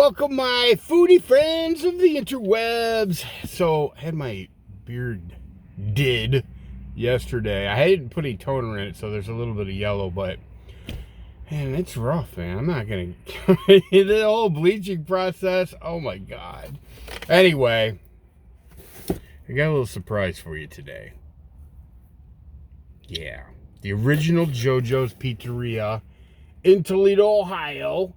Welcome, my foodie friends of the interwebs. So, I had my beard did yesterday. I hadn't put any toner in it, so there's a little bit of yellow, but man, it's rough, man. I'm not gonna the whole bleaching process. Oh my god. Anyway, I got a little surprise for you today. Yeah, the original Jojo's Pizzeria in Toledo, Ohio.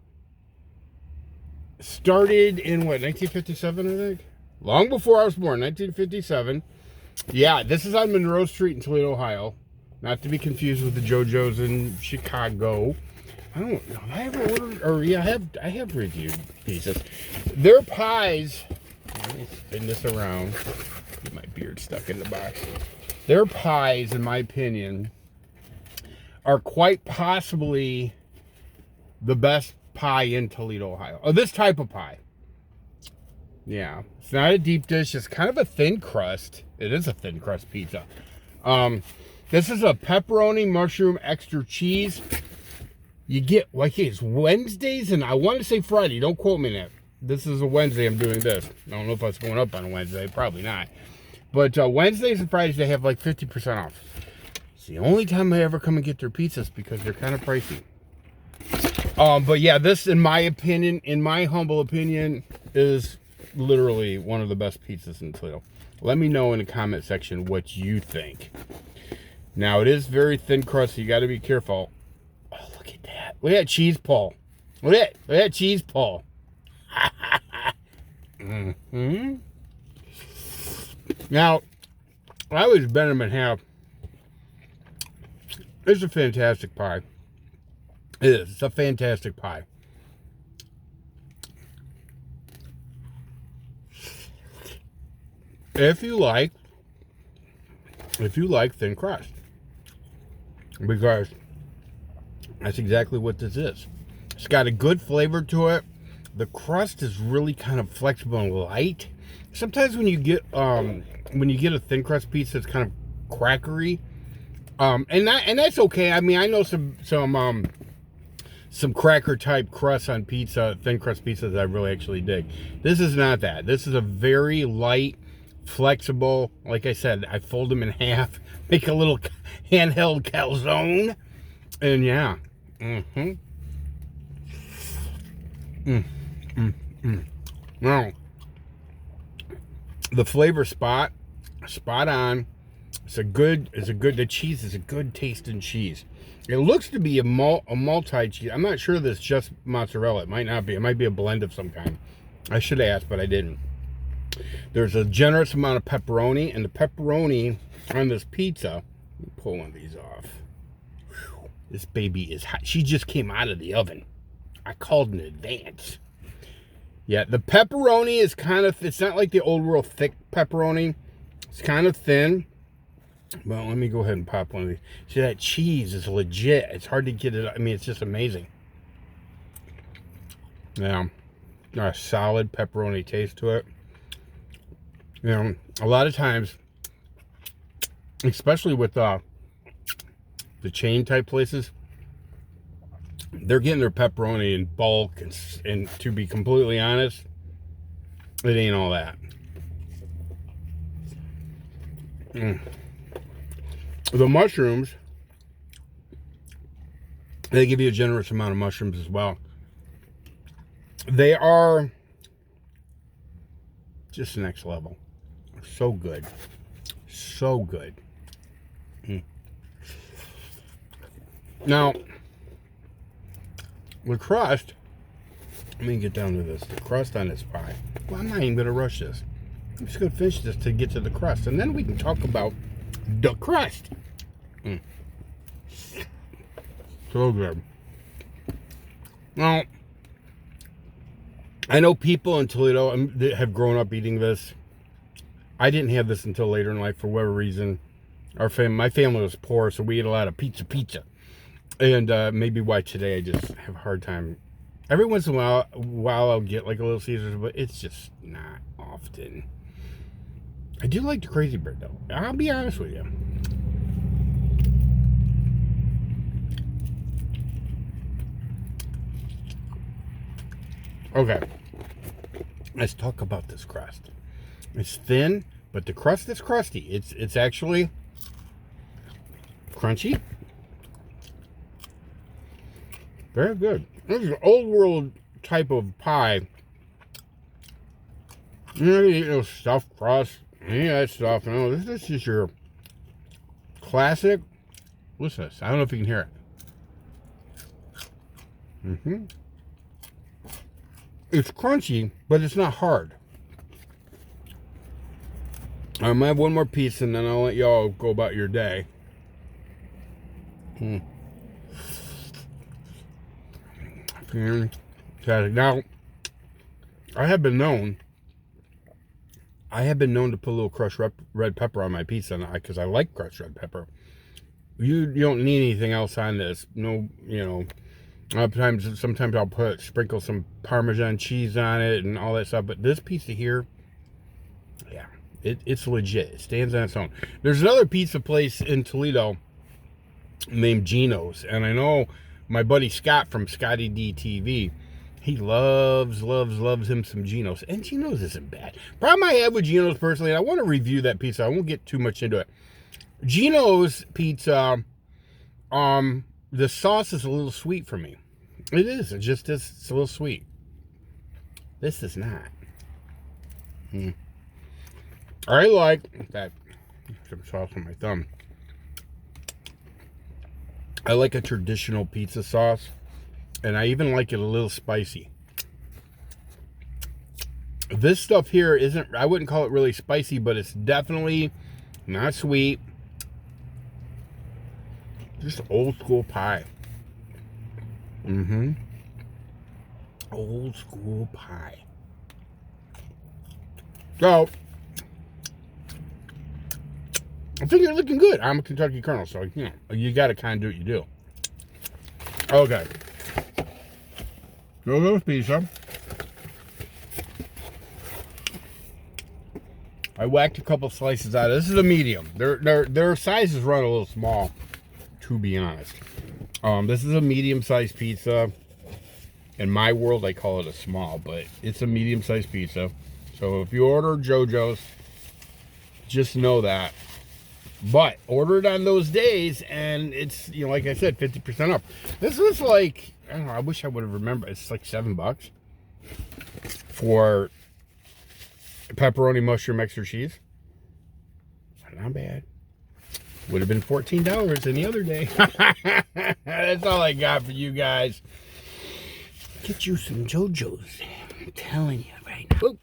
Started in, what, 1957, I think? Long before I was born, 1957. Yeah, this is on Monroe Street in Toledo, Ohio. Not to be confused with the Jojo's in Chicago. I don't know. I ever ordered, or yeah, I have reviewed pieces. Their pies, let me spin this around. Get my beard stuck in the box. Their pies, in my opinion, are quite possibly the best pie in Toledo, Ohio. Oh, this type of pie. Yeah. It's not a deep dish. It's kind of a thin crust. It is a thin crust pizza. This is a pepperoni, mushroom, extra cheese. You get, like, it's Wednesdays, and I want to say Friday. Don't quote me on that. This is a Wednesday I'm doing this. I don't know if it's going up on a Wednesday. Probably not. But Wednesdays and Fridays, they have like 50% off. It's the only time I ever come and get their pizzas because they're kind of pricey. But yeah, this, in my opinion, in my humble opinion, is literally one of the best pizzas in Toledo. Let me know in the comment section what you think. Now, it is very thin crust, so you got to be careful. Oh, look at that. Look at that cheese pull. Look at that cheese pull. Mm-hmm. Now, I always bend them in half. It's a fantastic pie. It is. It's a fantastic pie. If you like thin crust, because that's exactly what this is. It's got a good flavor to it. The crust is really kind of flexible and light. Sometimes when you get a thin crust pizza, it's kind of crackery, and that's okay. I mean, I know some cracker type crust on pizza, thin crust pizzas I really actually dig. This is not that. This is a very light, flexible, like I said, I fold them in half, make a little handheld calzone, and yeah. Now, the flavor spot on. The cheese is a good tasting cheese. It looks to be a multi-cheese. I'm not sure that it's just mozzarella. It might not be. It might be a blend of some kind. I should have asked, but I didn't. There's a generous amount of pepperoni, and the pepperoni on this pizza, let me pull one of these off. Whew, this baby is hot. She just came out of the oven. I called in advance. Yeah, the pepperoni is kind of, it's not like the old world thick pepperoni. It's kind of thin. Well, let me go ahead and pop one of these. See, that cheese is legit. It's hard to get it. I mean, it's just amazing. Now, a solid pepperoni taste to it. You know, a lot of times, especially with the chain type places, they're getting their pepperoni in bulk, and to be completely honest, it ain't all that. The mushrooms, they give you a generous amount of mushrooms as well. They are just next level. So good. So good. Now, the crust, let me get down to this. The crust on this pie. Well, I'm not even going to rush this. I'm just going to finish this to get to the crust, and then we can talk about the crust. So good. Now, I know people in Toledo that have grown up eating this. I didn't have this until later in life for whatever reason. My family was poor, so we ate a lot of pizza. And maybe why today I just have a hard time. Every once in a while I'll get like a Little Caesars, but it's just not often. I do like the Crazy Bird, though. I'll be honest with you. Okay. Let's talk about this crust. It's thin, but the crust is crusty. It's actually crunchy. Very good. This is an old world type of pie. You know, you know, stuffed crust, any of that stuff. No, this is just your classic. What's this? I don't know if you can hear it. It's crunchy, but it's not hard. I might have one more piece, and then I'll let y'all go about your day. Now, I have been known to put a little crushed red pepper on my pizza because I like crushed red pepper. You don't need anything else on this. No, you know, sometimes I'll sprinkle some Parmesan cheese on it and all that stuff. But this pizza here, yeah, it's legit. It stands on its own. There's another pizza place in Toledo named Gino's, and I know my buddy Scott from Scotty D TV, he loves him some Gino's, and Gino's isn't bad. Problem I have with Gino's personally, and I want to review that pizza. I won't get too much into it. Gino's pizza, the sauce is a little sweet for me. It is. It's a little sweet. This is not. I like, in fact, some sauce on my thumb. I like a traditional pizza sauce, and I even like it a little spicy. This stuff here isn't, I wouldn't call it really spicy, but it's definitely not sweet. Just old school pie. Old school pie. So, I think you're looking good. I'm a Kentucky Colonel, so you know you got to kind of do what you do. Okay. Jojo's pizza. I whacked a couple slices out. This is a medium. Their sizes run a little small, to be honest. This is a medium-sized pizza. In my world, I call it a small, but it's a medium-sized pizza. So if you order Jojo's, just know that. But order it on those days, and it's, you know, like I said, 50% off. This was like, I don't know, I wish I would have remembered. It's like $7 for pepperoni, mushroom, extra cheese. Not bad. Would have been $14 any other day. That's all I got for you guys. Get you some Jojo's. I'm telling you, right? Whoop.